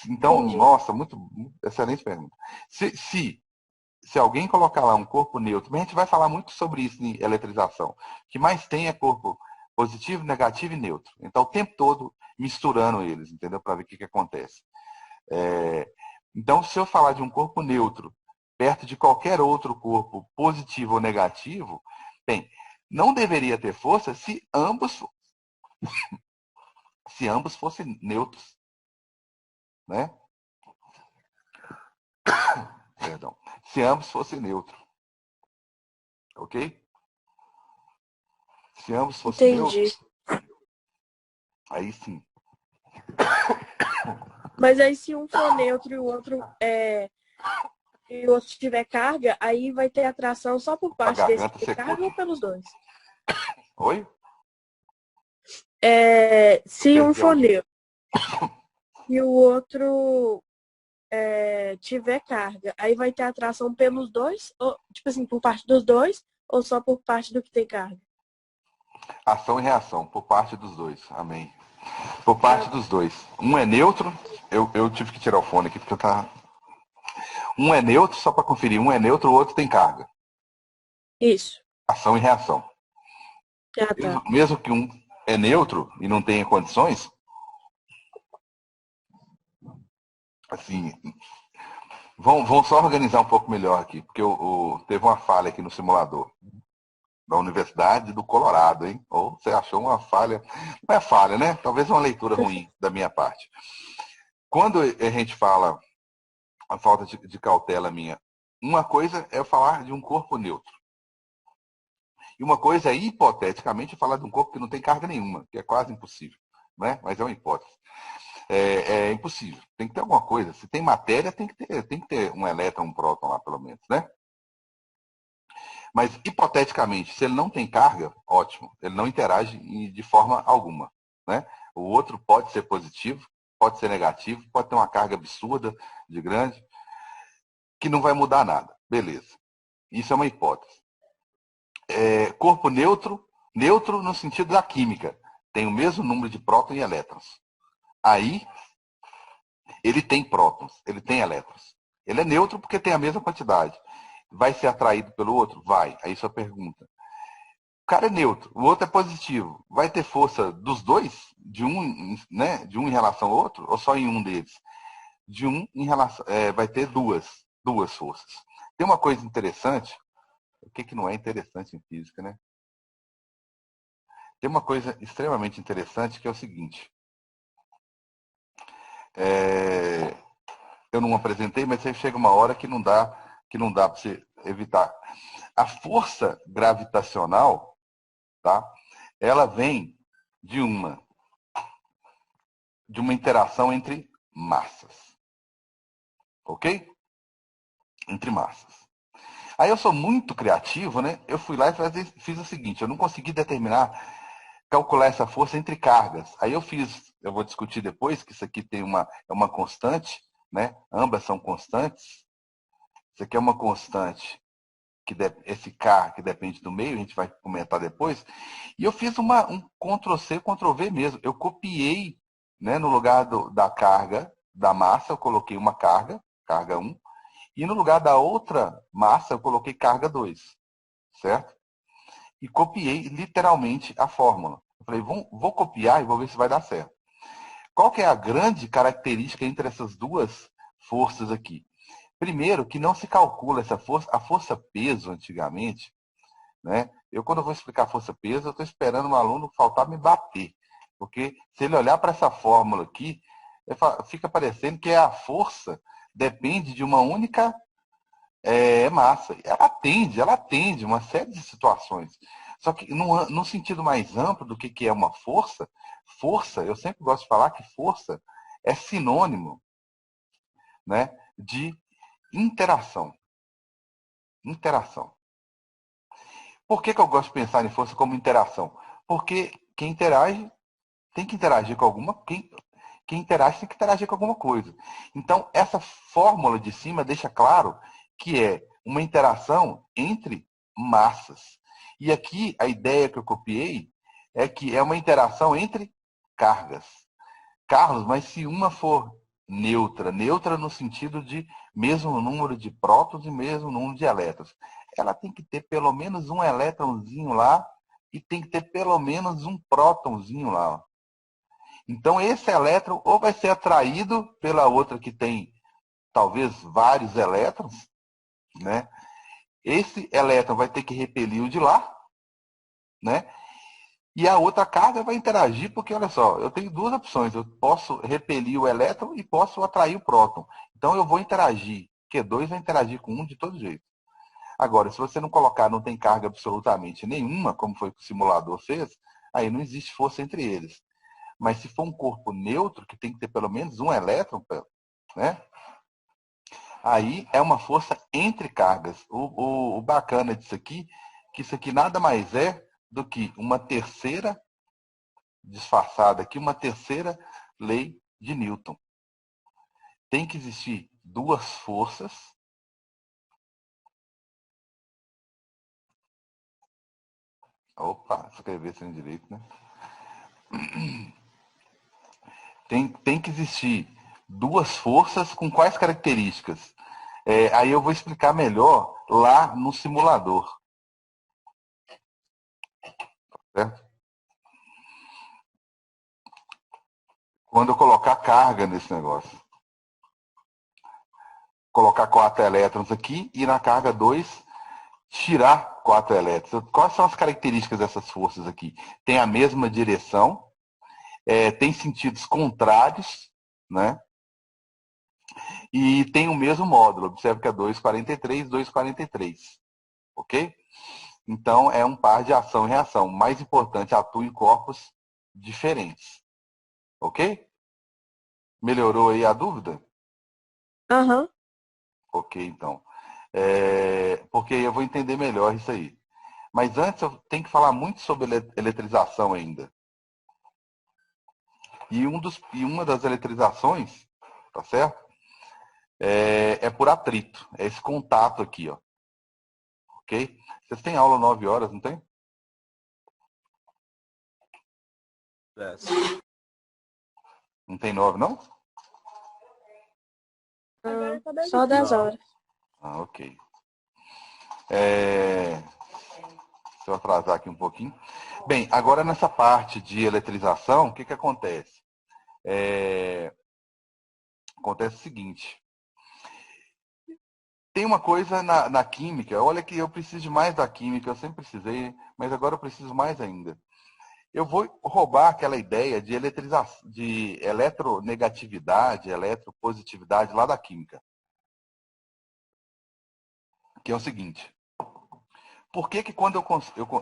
Então, Entendi. nossa, muito excelente pergunta. Se alguém colocar lá um corpo neutro, a gente vai falar muito sobre isso em eletrização. O que mais tem é corpo positivo, negativo e neutro. Então, o tempo todo misturando eles, entendeu? Para ver o que acontece. Então, se eu falar de um corpo neutro perto de qualquer outro corpo positivo ou negativo, bem, não deveria ter força se ambos fossem neutros, né? Perdão. Se ambos fossem neutros, ok? Se ambos fossem Entendi. neutros, aí sim. Mas aí se um for neutro e o outro tiver carga, aí vai ter atração só por A parte desse que garganta tem secou carga ou aqui. pelos dois? Oi? Se um Perdi a for audiência. neutro e o outro tiver carga, aí vai ter atração pelos dois? Ou, tipo assim, por parte dos dois ou só por parte do que tem carga? Ação e reação, por parte dos dois. Amém. Por parte dos dois. Um é neutro. Eu tive que tirar o fone aqui porque tá. Um é neutro, só para conferir. Um é neutro, o outro tem carga. Isso. Ação e reação. Ah, tá. Mesmo que um é neutro e não tenha condições, assim, vamos só organizar um pouco melhor aqui, porque teve uma falha aqui no simulador da Universidade do Colorado, hein? Ou você achou uma falha? Não é falha, né? Talvez uma leitura ruim da minha parte. Quando a gente fala a falta de cautela minha, uma coisa é falar de um corpo neutro. E uma coisa é, hipoteticamente, falar de um corpo que não tem carga nenhuma, que é quase impossível. Né? Mas é uma hipótese. É impossível. Tem que ter alguma coisa. Se tem matéria, tem que ter um elétron, um próton lá, pelo menos. Né? Mas, hipoteticamente, se ele não tem carga, ótimo. Ele não interage de forma alguma. Né? O outro pode ser positivo, pode ser negativo, pode ter uma carga absurda de grande, que não vai mudar nada. Beleza. Isso é uma hipótese. Corpo neutro, neutro no sentido da química. Tem o mesmo número de prótons e elétrons. Aí, ele tem prótons, ele tem elétrons. Ele é neutro porque tem a mesma quantidade. Vai ser atraído pelo outro? Vai. Aí sua pergunta. O cara é neutro, o outro é positivo. Vai ter força dos dois? De um, né? De um em relação ao outro? Ou só em um deles? De um em relação. Vai ter duas forças. Tem uma coisa interessante. O que não é interessante em física, né? Tem uma coisa extremamente interessante que é o seguinte. Eu não apresentei, mas aí chega uma hora que não dá para você evitar. A força gravitacional, tá? Ela vem de uma interação entre massas. Ok? Entre massas. Aí eu sou muito criativo, né? Eu fui lá e fiz o seguinte, eu não consegui calcular essa força entre cargas. Aí eu vou discutir depois, que isso aqui é uma constante, né? Ambas são constantes. Isso aqui é uma constante, esse K que depende do meio, a gente vai comentar depois. E eu fiz um Ctrl+C, Ctrl+V mesmo. Eu copiei, né, no lugar da carga, da massa, eu coloquei uma carga 1, e no lugar da outra massa, eu coloquei carga 2, certo? E copiei literalmente a fórmula. Eu falei, vou copiar e vou ver se vai dar certo. Qual que é a grande característica entre essas duas forças aqui? Primeiro, que não se calcula essa força. A força-peso, antigamente, né? quando eu vou explicar força-peso, eu estou esperando um aluno faltar me bater. Porque se ele olhar para essa fórmula aqui, fica parecendo que a força depende de uma única massa. Ela atende uma série de situações. Só que no sentido mais amplo do que é uma força, eu sempre gosto de falar que força é sinônimo, né, de interação. Interação. Por que eu gosto de pensar em força como interação? Porque quem interage tem que interagir com quem interage tem que interagir com alguma coisa. Então, essa fórmula de cima deixa claro que é uma interação entre massas. E aqui, a ideia que eu copiei é que é uma interação entre cargas. Carlos, mas se uma for neutra no sentido de mesmo número de prótons e mesmo número de elétrons, ela tem que ter pelo menos um elétronzinho lá e tem que ter pelo menos um prótonzinho lá. Então, esse elétron ou vai ser atraído pela outra que tem talvez vários elétrons, né? Esse elétron vai ter que repelir o de lá, né? E a outra carga vai interagir, porque, olha só, eu tenho duas opções. Eu posso repelir o elétron e posso atrair o próton. Então, eu vou interagir. Q2 vai interagir com um de todo jeito. Agora, se você não colocar, não tem carga absolutamente nenhuma, como foi que o simulador fez, aí não existe força entre eles. Mas se for um corpo neutro, que tem que ter pelo menos um elétron, né? Aí é uma força entre cargas. O bacana disso aqui, que isso aqui nada mais é do que uma terceira, disfarçada aqui, uma terceira lei de Newton. Tem que existir duas forças. Opa, escrever sem direito, né? Tem que existir duas forças com quais características? Aí eu vou explicar melhor lá no simulador. Certo? Quando eu colocar carga nesse negócio. Colocar 4 elétrons aqui e na carga 2 tirar 4 elétrons. Quais são as características dessas forças aqui? Tem a mesma direção, tem sentidos contrários, né? E tem o mesmo módulo. Observe que é 2,43, 2,43. Ok? Então, é um par de ação e reação. Mais importante, atua em corpos diferentes. Ok? Melhorou aí a dúvida? Aham. Ok, então. Porque eu vou entender melhor isso aí. Mas antes eu tenho que falar muito sobre eletrização ainda. E uma das eletrizações, tá certo? É por atrito. É esse contato aqui, ó. Ok? Vocês têm aula 9 horas, não tem? Não tem 9, não? Só 10 horas. Ah, ok. Deixa eu atrasar aqui um pouquinho. Bem, agora nessa parte de eletrização, o que acontece? Acontece o seguinte. Tem uma coisa na química, olha que eu preciso mais da química, eu sempre precisei, mas agora eu preciso mais ainda. Eu vou roubar aquela ideia de eletrização, de eletronegatividade, eletropositividade lá da química. Que é o seguinte. Por que quando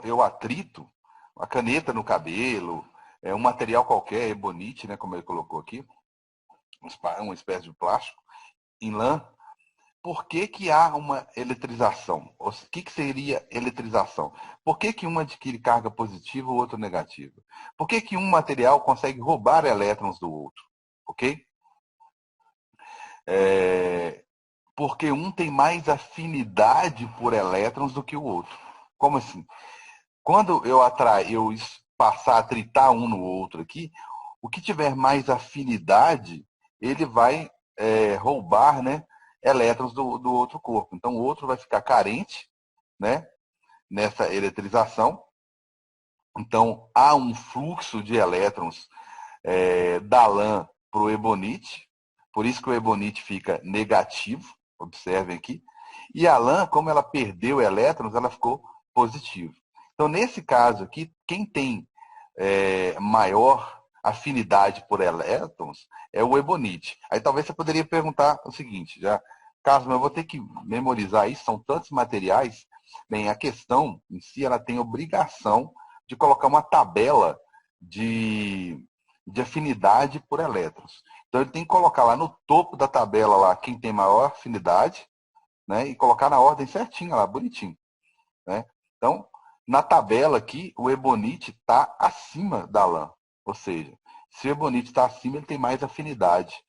eu atrito a caneta no cabelo, um material qualquer, ebonite, né, como ele colocou aqui, uma espécie de plástico, em lã, por que há uma eletrização? O que seria eletrização? Por que uma adquire carga positiva ou outra negativa? Por que um material consegue roubar elétrons do outro? Ok? Porque um tem mais afinidade por elétrons do que o outro. Como assim? Quando eu passar a tritar um no outro aqui, o que tiver mais afinidade, ele vai roubar, né, elétrons do outro corpo. Então, o outro vai ficar carente, né, nessa eletrização. Então, há um fluxo de elétrons da lã para o ebonite. Por isso que o ebonite fica negativo. Observem aqui. E a lã, como ela perdeu elétrons, ela ficou positiva. Então, nesse caso aqui, quem tem maior afinidade por elétrons é o ebonite. Aí talvez você poderia perguntar o seguinte, já, Carlos, mas eu vou ter que memorizar isso, são tantos materiais. Bem, a questão em si, ela tem obrigação de colocar uma tabela de afinidade por elétrons. Então, ele tem que colocar lá no topo da tabela lá quem tem maior afinidade, né, e colocar na ordem certinha lá, bonitinho. Né? Então, na tabela aqui, o ebonite está acima da lã. Ou seja, se o ebonite está acima, ele tem mais afinidade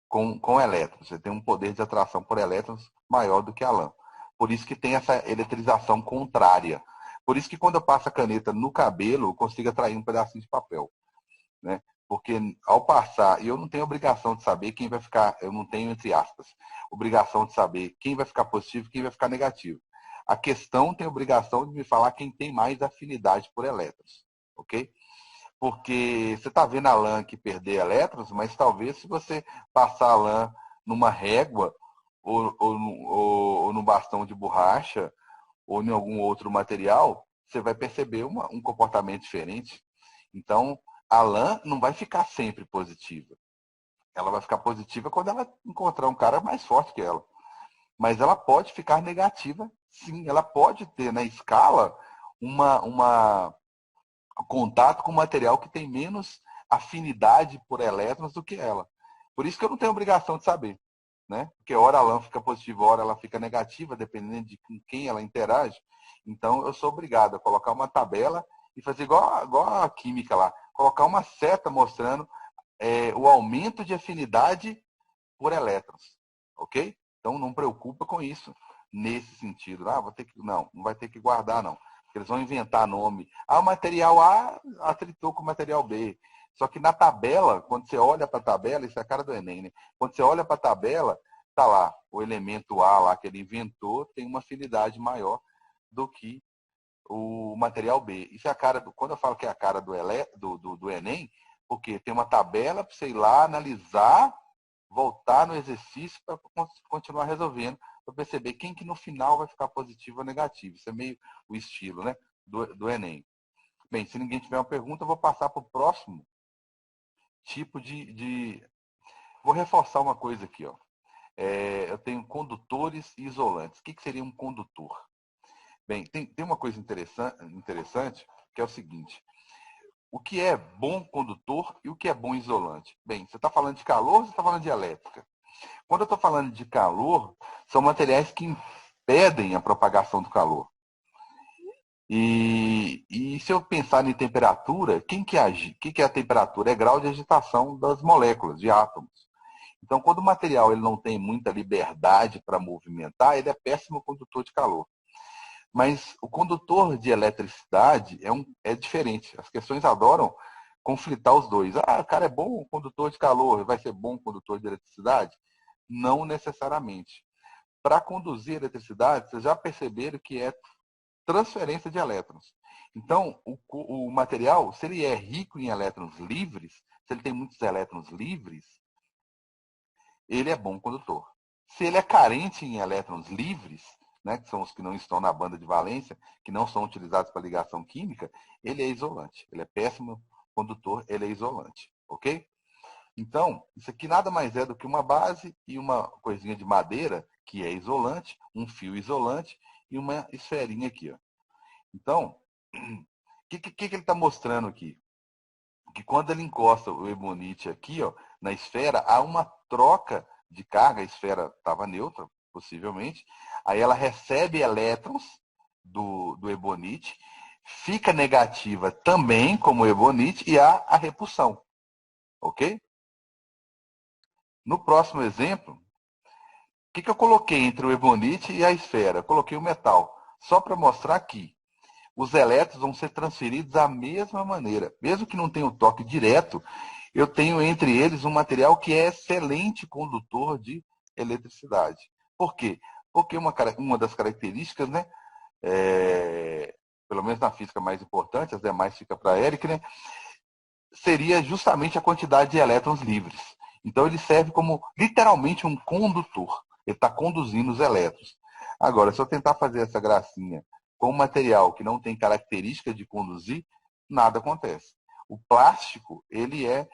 com elétrons. Ele tem um poder de atração por elétrons maior do que a lã. Por isso que tem essa eletrização contrária. Por isso que quando eu passo a caneta no cabelo, eu consigo atrair um pedacinho de papel. Né? Porque ao passar, eu não tenho obrigação de saber quem vai ficar, eu não tenho, entre aspas, obrigação de saber quem vai ficar positivo e quem vai ficar negativo. A questão tem a obrigação de me falar quem tem mais afinidade por elétrons, ok? Porque você está vendo a lã aqui perder elétrons, mas talvez se você passar a lã numa régua ou no bastão de borracha ou em algum outro material, você vai perceber um comportamento diferente. Então, a lã não vai ficar sempre positiva. Ela vai ficar positiva quando ela encontrar um cara mais forte que ela. Mas ela pode ficar negativa, sim. Ela pode ter na escala um contato com material que tem menos afinidade por elétrons do que ela. Por isso que eu não tenho obrigação de saber. Né? Porque hora a lã fica positiva, hora ela fica negativa, dependendo de com quem ela interage. Então, eu sou obrigado a colocar uma tabela e fazer igual a química lá. Colocar uma seta mostrando o aumento de afinidade por elétrons. Ok? Então, não preocupa com isso nesse sentido. Vou ter que, não vai ter que guardar, não. Porque eles vão inventar nome. O material A atritou com o material B. Só que na tabela, quando você olha para a tabela, isso é a cara do Enem, né? Quando você olha para a tabela, tá lá, o elemento A lá que ele inventou tem uma afinidade maior do que o material B. Isso é a cara quando eu falo que é a cara do Enem, porque tem uma tabela para você ir lá, analisar, voltar no exercício para continuar resolvendo, para perceber quem que no final vai ficar positivo ou negativo. Isso é meio o estilo, né, do Enem. Bem, se ninguém tiver uma pergunta, eu vou passar para o próximo tipo de... Vou reforçar uma coisa aqui. Ó. Eu tenho condutores e isolantes. O que seria um condutor? Bem, tem uma coisa interessante, que é o seguinte. O que é bom condutor e o que é bom isolante? Bem, você está falando de calor ou você está falando de elétrica? Quando eu estou falando de calor, são materiais que impedem a propagação do calor. E se eu pensar em temperatura, quem que age? O que é a temperatura? É grau de agitação das moléculas, de átomos. Então, quando o material ele não tem muita liberdade para movimentar, ele é péssimo condutor de calor. Mas o condutor de eletricidade é diferente. As questões adoram conflitar os dois. O cara é bom condutor de calor, vai ser bom condutor de eletricidade? Não necessariamente. Para conduzir eletricidade, vocês já perceberam que é transferência de elétrons. Então, o material, se ele é rico em elétrons livres, se ele tem muitos elétrons livres, ele é bom condutor. Se ele é carente em elétrons livres, né, que são os que não estão na banda de valência, que não são utilizados para ligação química, ele é isolante. Ele é péssimo condutor, ele é isolante. Ok? Então, isso aqui nada mais é do que uma base e uma coisinha de madeira, que é isolante, um fio isolante e uma esferinha aqui. Ó. Então, o que ele está mostrando aqui? Que quando ele encosta o ebonite aqui, ó, na esfera, há uma troca de carga, a esfera estava neutra, possivelmente, aí ela recebe elétrons do ebonite, fica negativa também como ebonite e há a repulsão. Ok? No próximo exemplo, o que eu coloquei entre o ebonite e a esfera? Eu coloquei o metal, só para mostrar que os elétrons vão ser transferidos da mesma maneira. Mesmo que não tenha o toque direto, eu tenho entre eles um material que é excelente condutor de eletricidade. Por quê? Porque uma das características, né, pelo menos na física mais importante, as demais fica para a Eric, né, seria justamente a quantidade de elétrons livres. Então ele serve como literalmente um condutor. Ele está conduzindo os elétrons. Agora, se eu tentar fazer essa gracinha com um material que não tem característica de conduzir, nada acontece. O plástico, ele é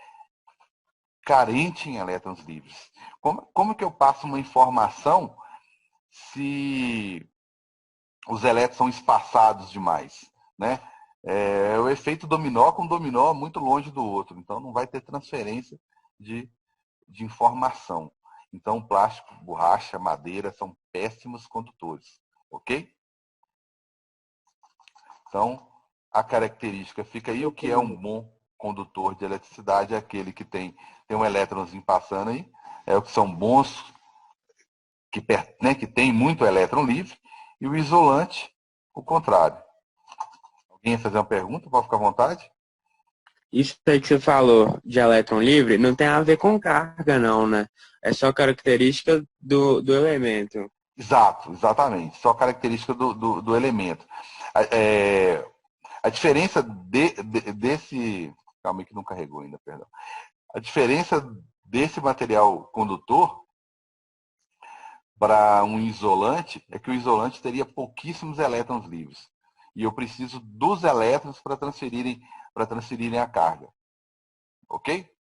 carente em elétrons livres. Como que eu passo uma informação se os elétrons são espaçados demais, né? É o efeito dominó com dominó muito longe do outro, então não vai ter transferência de informação. Então, plástico, borracha, madeira são péssimos condutores, ok? Então, a característica fica aí, o que é um bom condutor de eletricidade é aquele que tem um elétronzinho passando aí, é o que são bons, que tem muito elétron livre, e o isolante, o contrário. Alguém ia fazer uma pergunta? Pode ficar à vontade? Isso aí que você falou de elétron livre não tem a ver com carga, não, né? É só característica do elemento. Exato, exatamente. Só característica do elemento. A diferença desse... Calma aí que não carregou ainda, perdão. A diferença desse material condutor para um isolante é que o isolante teria pouquíssimos elétrons livres. E eu preciso dos elétrons para transferirem a carga. Ok?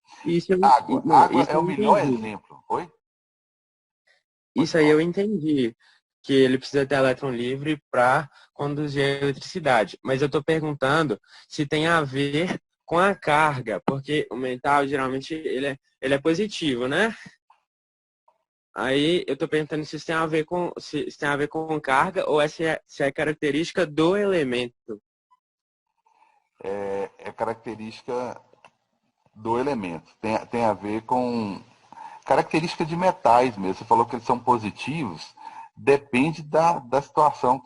Água. Água é o melhor exemplo. Oi? Isso aí eu entendi, que ele precisa ter elétron livre para conduzir a eletricidade. Mas eu estou perguntando se tem a ver com a carga, porque o metal geralmente ele é positivo, né? Aí eu estou perguntando se tem a ver com carga ou se é característica do elemento. É característica do elemento. Tem a ver com característica de metais mesmo. Você falou que eles são positivos. Depende da situação.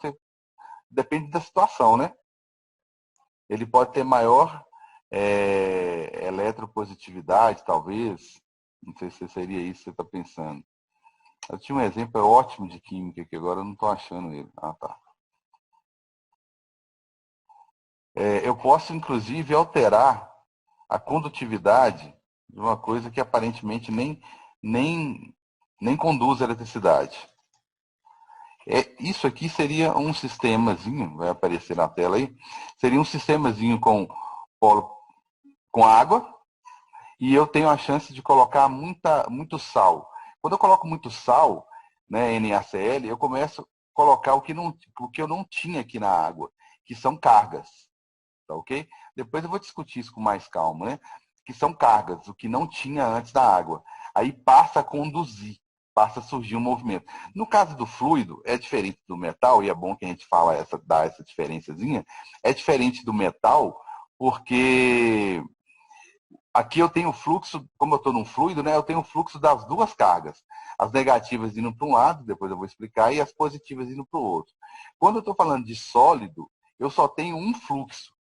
Depende da situação, né? Ele pode ter maior eletropositividade, talvez. Não sei se seria isso que você está pensando. Eu tinha um exemplo ótimo de química que agora eu não estou achando ele. Ah, tá. Eu posso, inclusive, alterar a condutividade de uma coisa que aparentemente nem conduz a eletricidade. Isso aqui seria um sistemazinho, vai aparecer na tela aí, seria um sistemazinho com água, e eu tenho a chance de colocar muito sal. Quando eu coloco muito sal, né, NaCl, eu começo a colocar o que eu não tinha aqui na água, que são cargas. Tá ok? Depois eu vou discutir isso com mais calma, né? Que são cargas, o que não tinha antes da água. Aí passa a conduzir, passa a surgir um movimento. No caso do fluido, é diferente do metal, e é bom que a gente dá essa diferençazinha, é diferente do metal, porque aqui eu tenho fluxo, como eu estou num fluido, né? Eu tenho o fluxo das duas cargas. As negativas indo para um lado, depois eu vou explicar, e as positivas indo para o outro. Quando eu estou falando de sólido, eu só tenho um fluxo.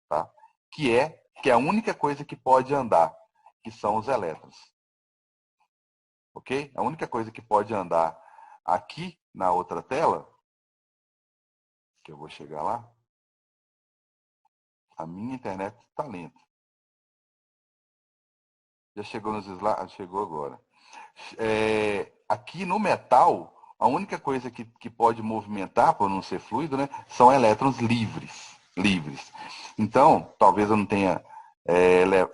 Tá? Que é a única coisa que pode andar, que são os elétrons. Ok? A única coisa que pode andar aqui na outra tela, que eu vou chegar lá, a minha internet está lenta. Já chegou nos slides? Chegou agora. Aqui no metal, a única coisa que pode movimentar, por não ser fluido, né, são elétrons livres. Então, talvez eu não tenha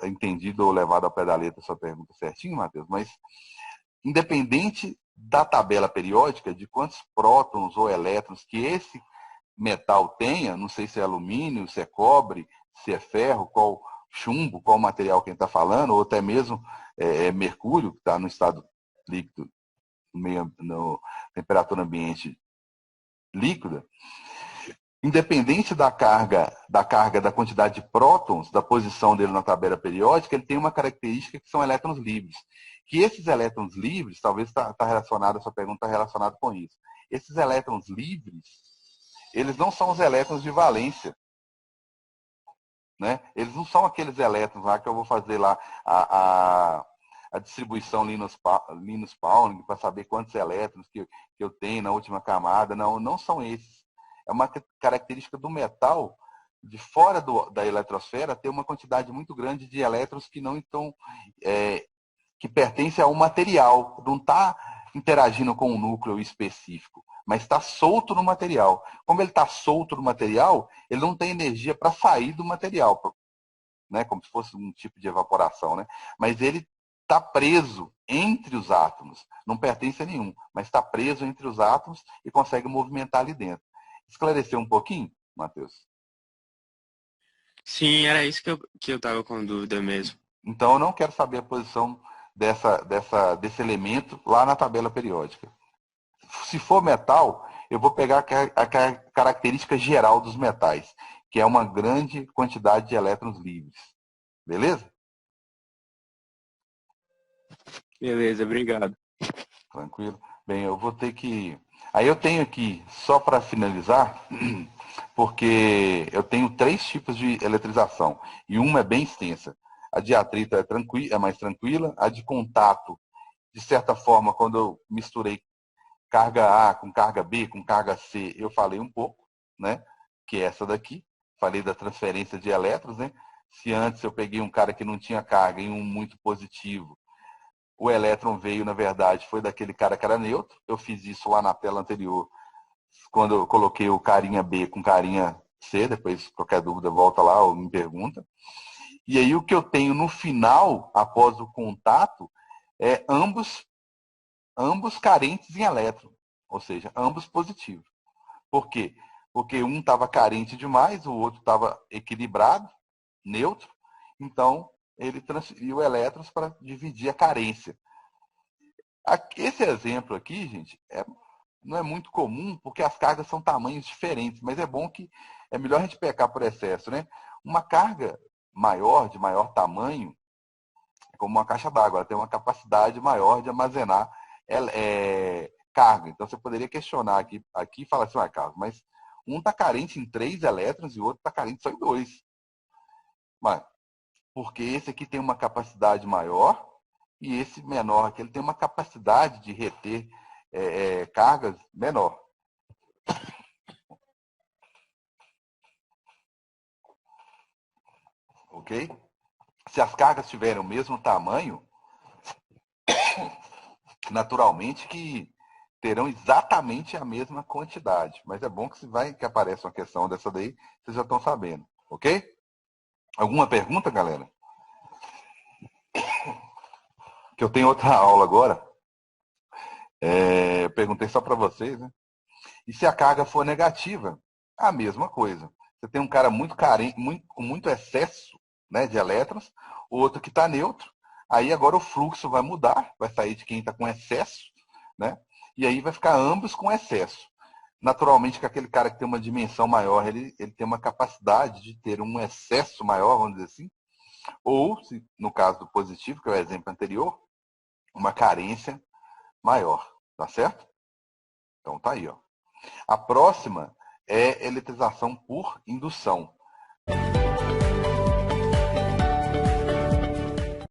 entendido ou levado ao pé da letra a sua pergunta certinho, Matheus, mas independente da tabela periódica, de quantos prótons ou elétrons que esse metal tenha, não sei se é alumínio, se é cobre, se é ferro, qual chumbo, qual material que a gente está falando, ou até mesmo mercúrio, que está no estado líquido, no temperatura ambiente líquida, independente da carga, da quantidade de prótons, da posição dele na tabela periódica, ele tem uma característica que são elétrons livres. Que esses elétrons livres, talvez está relacionado, a sua pergunta está relacionada com isso. Esses elétrons livres, eles não são os elétrons de valência. Né? Eles não são aqueles elétrons lá que eu vou fazer lá a distribuição Linus Pauling para saber quantos elétrons que eu tenho na última camada. Não são esses. É uma característica do metal, de fora da eletrosfera, ter uma quantidade muito grande de elétrons que não estão, que pertencem a um material, não está interagindo com um núcleo específico. mas está solto no material. Como ele está solto no material, ele não tem energia para sair do material, né? Como se fosse um tipo de evaporação, né? Mas ele está preso entre os átomos, não pertence a nenhum, mas está preso entre os átomos e consegue movimentar ali dentro. Esclareceu um pouquinho, Matheus? Sim, era isso que eu tava com dúvida mesmo. Então eu não quero saber a posição desse elemento lá na tabela periódica. Se for metal, eu vou pegar a característica geral dos metais, que é uma grande quantidade de elétrons livres. Beleza? Beleza, obrigado. Tranquilo. Bem, eu vou ter que... Aí eu tenho aqui, só para finalizar, porque eu tenho 3 tipos de eletrização, e uma é bem extensa. A de atrito é mais tranquila, a de contato, de certa forma, quando eu misturei carga A com carga B, com carga C, eu falei um pouco, né? Que é essa daqui. Falei da transferência de elétrons, né? Se antes eu peguei um cara que não tinha carga e um muito positivo, o elétron veio, na verdade, foi daquele cara que era neutro. Eu fiz isso lá na tela anterior, quando eu coloquei o carinha B com carinha C. Depois, qualquer dúvida, volta lá ou me pergunta. E aí, o que eu tenho no final, após o contato, é ambos carentes em elétron, ou seja, ambos positivos. Por quê? Porque um estava carente demais, o outro estava equilibrado, neutro, então ele transferiu elétrons para dividir a carência. Esse exemplo aqui, gente, não é muito comum, porque as cargas são tamanhos diferentes, mas é bom que é melhor a gente pecar por excesso, né? Uma carga maior, de maior tamanho, é como uma caixa d'água, ela tem uma capacidade maior de armazenar carga. Então você poderia questionar aqui e falar assim, Carlos, mas um está carente em 3 elétrons e o outro está carente só em 2. Mas, porque esse aqui tem uma capacidade maior e esse menor aqui ele tem uma capacidade de reter cargas menor. Ok? Se as cargas tiverem o mesmo tamanho, naturalmente que terão exatamente a mesma quantidade. Mas é bom que se vai que aparece uma questão dessa daí, vocês já estão sabendo. Ok? Alguma pergunta, galera? Que eu tenho outra aula agora. Eu perguntei só para vocês, né? E se a carga for negativa, a mesma coisa. Você tem um cara muito carente, com muito excesso, né, de elétrons, outro que está neutro. Aí agora o fluxo vai mudar, vai sair de quem está com excesso, né? E aí vai ficar ambos com excesso. Naturalmente que aquele cara que tem uma dimensão maior, ele tem uma capacidade de ter um excesso maior, vamos dizer assim, ou, se, no caso do positivo, que é o exemplo anterior, uma carência maior, tá certo? Então tá aí, ó. A próxima é eletrização por indução.